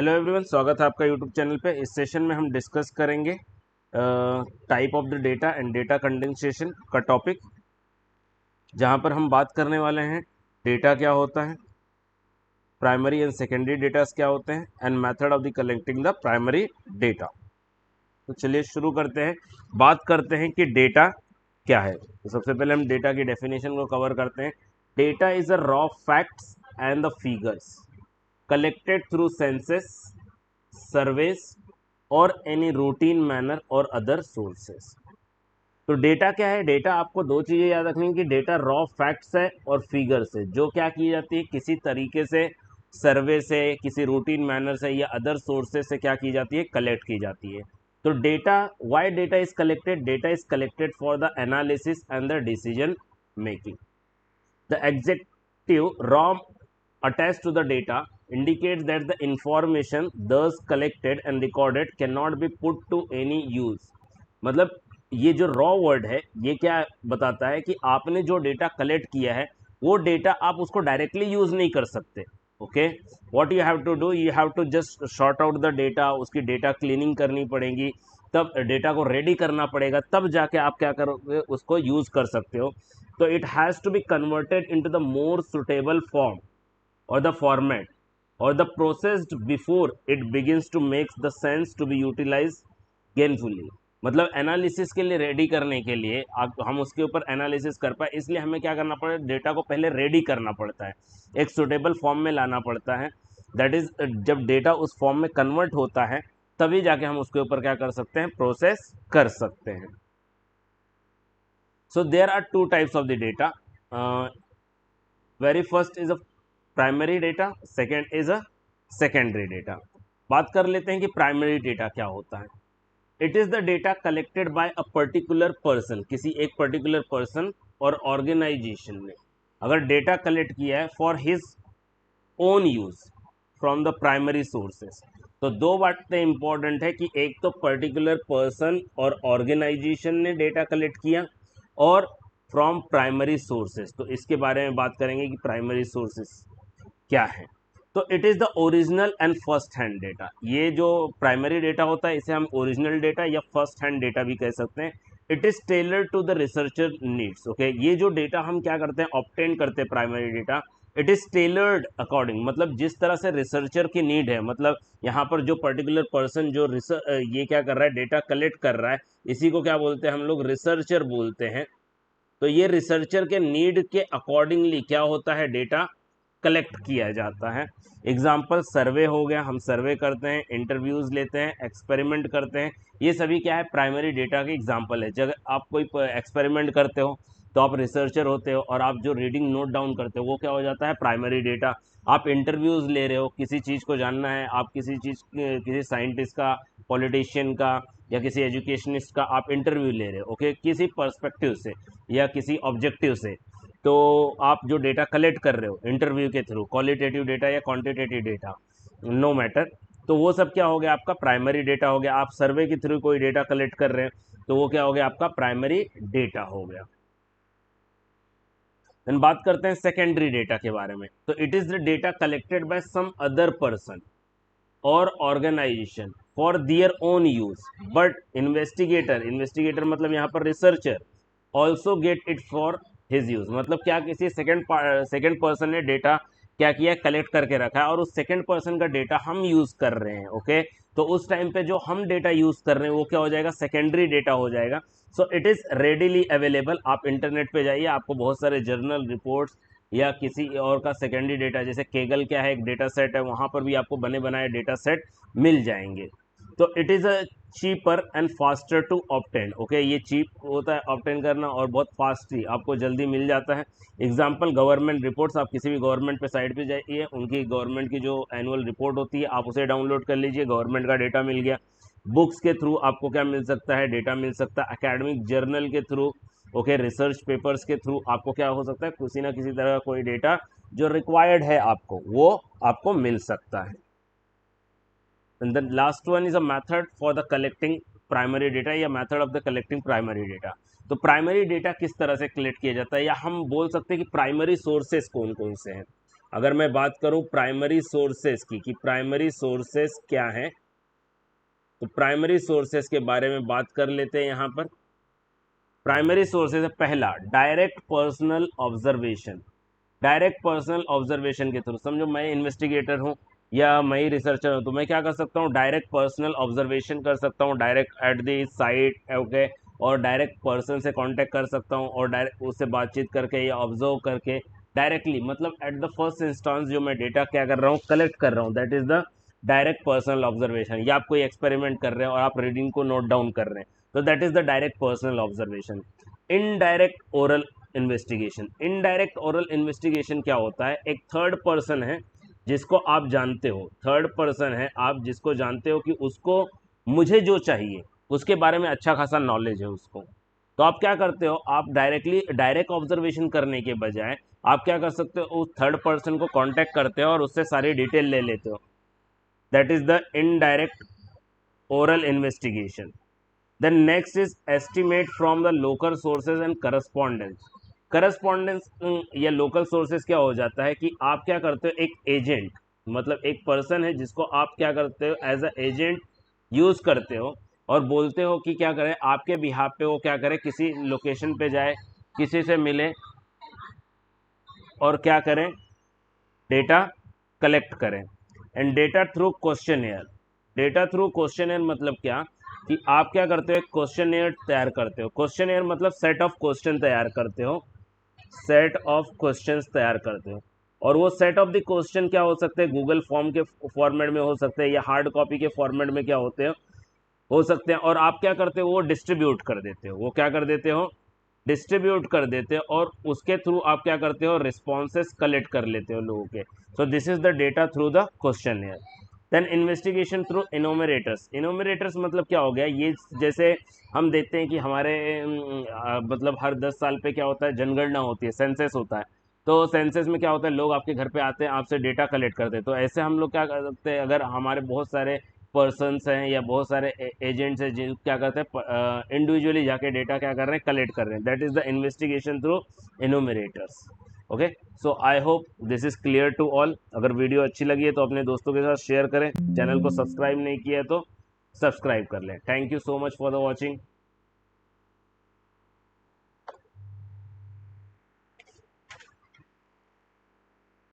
Hello everyone, स्वागत है आपका यूट्यूब चैनल पे। इस सेशन में हम डिस्कस करेंगे type of the data and data condensation का टॉपिक, जहां पर हम बात करने वाले हैं डेटा क्या होता है, प्राइमरी एंड सेकेंडरी डेटा क्या होते हैं, and method of the collecting the primary data. तो चलिए शुरू करते हैं, बात करते हैं कि डेटा क्या है। तो सबसे पहले हम डेटा की डेफिनेशन को कवर करते हैं। Data is a raw facts and the figures collected through census, surveys or any routine manner or other sources। तो डेटा क्या है? डेटा आपको दो चीजें याद रखनी है कि डेटा रॉ फैक्ट्स है और फिगर्स है, जो क्या की जाती है, किसी तरीके से सर्वे से, किसी रूटीन मैनर से या अदर सोर्सेज से क्या की जाती है, कलेक्ट की जाती है। तो data, why data is collected? Data is collected for the analysis and the decision making. The adjective raw attached to the data indicates that the information thus collected and recorded cannot be put to any use। मतलब ये जो raw word है, ये क्या बताता है कि आपने जो डेटा कलेक्ट किया है वो डेटा आप उसको डायरेक्टली यूज नहीं कर सकते। Okay, what you have to do, you have to just sort out the data, उसकी डेटा क्लीनिंग करनी पड़ेगी, तब डेटा को रेडी करना पड़ेगा, तब जाके आप क्या करोगे, उसको यूज कर सकते हो। तो it has to be converted into the more suitable form और द फॉर्मेट और the processed before it begins to make the sense to be utilize gainfully. मतलब एनालिसिस के लिए रेडी करने के लिए हम उसके ऊपर एनालिसिस कर पाए, इसलिए हमें क्या करना पड़ेगा, डेटा को पहले रेडी करना पड़ता है, एक सुटेबल फॉर्म में लाना पड़ता है। दैट इज, जब डेटा उस फॉर्म में कन्वर्ट होता है तभी जाके हम उसके ऊपर क्या कर सकते हैं, प्रोसेस कर सकते हैं। So there are two types of the data. Very first is a primary data, second is a secondary data। बात कर लेते हैं कि प्राइमरी डेटा क्या होता है। It is the data collected bye a particular person, किसी एक पर्टिकुलर पर्सन और ऑर्गेनाइजेशन ने अगर डेटा कलेक्ट किया है for his own use from the primary sources. तो दो बातें इंपॉर्टेंट है कि एक तो पर्टिकुलर पर्सन और ऑर्गेनाइजेशन ने डेटा कलेक्ट किया और फ्रॉम प्राइमरी सोर्सेस। तो इसके बारे में बात करेंगे कि प्राइमरी सोर्सेस क्या है। तो it is the original and first hand data. ये जो प्राइमरी डेटा होता है इसे हम ओरिजिनल डेटा या फर्स्ट हैंड डेटा भी कह सकते हैं। It is tailor to the researcher needs. Okay, ये जो डेटा हम क्या करते हैं, ऑब्टेन करते हैं primary data, it is tailored according, मतलब जिस तरह से रिसर्चर की नीड है, मतलब यहाँ पर जो पर्टिकुलर पर्सन जो ये क्या कर रहा है, डेटा कलेक्ट कर रहा है, इसी को क्या बोलते हैं हम लोग, रिसर्चर बोलते हैं। तो ये रिसर्चर के नीड के अकॉर्डिंगली क्या होता है, डेटा कलेक्ट किया जाता है। एग्जाम्पल सर्वे हो गया, हम सर्वे करते हैं, इंटरव्यूज लेते हैं, एक्सपेरिमेंट करते हैं, ये सभी क्या है, प्राइमरी डेटा के एग्जाम्पल है। जब आप कोई एक्सपेरिमेंट करते हो तो आप रिसर्चर होते हो और आप जो रीडिंग नोट डाउन करते हो वो क्या हो जाता है, प्राइमरी डेटा। आप इंटरव्यूज ले रहे हो, किसी चीज़ को जानना है, आप किसी साइंटिस्ट का, पॉलिटिशियन का या किसी एजुकेशनिस्ट का आप इंटरव्यू ले रहे हो, ओके, किसी पर्सपेक्टिव से या किसी ऑब्जेक्टिव से। तो आप जो डेटा कलेक्ट कर रहे हो इंटरव्यू के थ्रू, क्वालिटेटिव डेटा या क्वांटिटेटिव डेटा, नो मैटर, तो वो सब क्या हो गया, आपका प्राइमरी डेटा हो गया। आप सर्वे के थ्रू कोई डेटा कलेक्ट कर रहे हैं तो वो क्या हो गया, आपका प्राइमरी डेटा हो गया। देन बात करते हैं सेकेंडरी डेटा के बारे में। तो it is the data collected by some other person और organisation for their own use, but investigator मतलब यहाँ पर researcher also get it for his use. मतलब क्या, किसी सेकेंड पर्सन ने डेटा क्या किया, कलेक्ट करके रखा है और उस सेकेंड पर्सन का डेटा हम यूज कर रहे हैं। ओके, तो उस टाइम पे जो हम डेटा यूज कर रहे हैं वो क्या हो जाएगा, सेकेंडरी डेटा हो जाएगा। So it is readily available. आप इंटरनेट पे जाइए, आपको बहुत सारे जर्नल रिपोर्ट्स या किसी और का सेकेंडरी डेटा, जैसे केगल क्या है, एक डेटा सेट है, वहां पर भी आपको बने बनाए डेटा सेट मिल जाएंगे। तो it is a cheaper and faster to obtain. Okay, ये चीप होता है ऑब्टेन करना और बहुत फास्ट ही आपको जल्दी मिल जाता है। एग्जाम्पल गवर्नमेंट रिपोर्ट्स, आप किसी भी गवर्नमेंट पे साइट पे जाइए, उनकी गवर्नमेंट की जो एनुअल रिपोर्ट होती है आप उसे डाउनलोड कर लीजिए, गवर्नमेंट का डेटा मिल गया। बुक्स के थ्रू आपको क्या मिल सकता है, डेटा मिल सकता है। एकेडमिक जर्नल के थ्रू, ओके, रिसर्च पेपर्स के थ्रू आपको क्या हो सकता है, किसी ना किसी तरह का कोई डेटा जो रिक्वायर्ड है आपको, वो आपको मिल सकता है। And the last one is a method for the collecting primary data या method of the collecting primary data। तो प्राइमरी डेटा किस तरह से कलेक्ट किया जाता है, या हम बोल सकते हैं कि प्राइमरी सोर्सेस कौन कौन से हैं। अगर मैं बात करूं प्राइमरी सोर्सेस की कि प्राइमरी सोर्सेस क्या हैं, तो प्राइमरी सोर्सेस के बारे में बात कर लेते हैं। यहाँ पर प्राइमरी सोर्सेस है, पहला direct personal observation. Direct personal observation के थ्रू, समझो मैं इन्वेस्टिगेटर हूँ या मैं ही रिसर्चर हूँ, तो मैं क्या कर सकता हूँ, डायरेक्ट पर्सनल ऑब्जर्वेशन कर सकता हूँ direct at the site, okay, और डायरेक्ट पर्सन से कांटेक्ट कर सकता हूँ और डायरेक्ट उससे बातचीत करके या ऑब्जर्व करके डायरेक्टली, मतलब एट द फर्स्ट इंस्टांस जो मैं डेटा क्या कर रहा हूँ, कलेक्ट कर रहा हूँ, that is the direct personal observation. या आप कोई एक्सपेरिमेंट कर रहे हैं और आप रीडिंग को नोट डाउन कर रहे हैं, तो that is the direct personal observation. Indirect oral investigation. Indirect oral investigation क्या होता है, एक थर्ड पर्सन है जिसको आप जानते हो, थर्ड पर्सन है आप जिसको जानते हो कि उसको मुझे जो चाहिए उसके बारे में अच्छा खासा नॉलेज है उसको, तो आप क्या करते हो, आप डायरेक्ट ऑब्जर्वेशन करने के बजाय आप क्या कर सकते हो, उस थर्ड पर्सन को कांटेक्ट करते हो और उससे सारी डिटेल ले लेते हो, that is the indirect oral investigation. Then next is estimate from the local sources and correspondence. Correspondence या लोकल सोर्सेज क्या हो जाता है कि आप क्या करते हो, एक एजेंट, मतलब एक पर्सन है जिसको आप क्या करते हो, एज अ एजेंट यूज करते हो और बोलते हो कि क्या करें आपके बिहाफ पे, वो क्या करे, किसी लोकेशन पे जाए, किसी से मिले और क्या करें, डेटा कलेक्ट करें। And data through questionnaire. Data through questionnaire मतलब क्या, कि आप क्या करते हो, एक क्वेश्चनेयर तैयार करते हो। क्वेश्चनेयर मतलब सेट ऑफ क्वेश्चन तैयार करते हो, सेट ऑफ क्वेश्चंस तैयार करते हो। और वो सेट ऑफ द क्वेश्चन क्या हो सकते हैं, गूगल फॉर्म के फॉर्मेट में हो सकते हैं या हार्ड कॉपी के फॉर्मेट में क्या होते हो सकते हैं। और आप क्या करते हो, वो डिस्ट्रीब्यूट कर देते हो, वो क्या कर देते हो, डिस्ट्रीब्यूट कर देते हो और उसके थ्रू आप क्या करते हो, रिस्पॉन्सेस कलेक्ट कर लेते हो लोगों के। So this is the data through the questionnaire. Then investigation through enumerators. Enumerators मतलब क्या हो गया, ये जैसे हम देखते हैं कि हमारे मतलब हर 10 साल पे क्या होता है, जनगणना होती है, सेंसस होता है। तो सेंसस में क्या होता है, लोग आपके घर पे आते हैं, आपसे डेटा कलेक्ट करते हैं। तो ऐसे हम लोग क्या कर सकते हैं, अगर हमारे बहुत सारे पर्सनस हैं या बहुत सारे एजेंट्स हैं जो क्या करते हैं, इंडिविजुअली जाके डेटा क्या कर रहे हैं, कलेक्ट कर रहे हैं, that is the investigation through enumerators. Okay, so I hope this is clear to all. अगर वीडियो अच्छी लगी है तो अपने दोस्तों के साथ शेयर करें, चैनल को सब्सक्राइब नहीं किया है तो सब्सक्राइब कर लें। Thank you so much for the watching.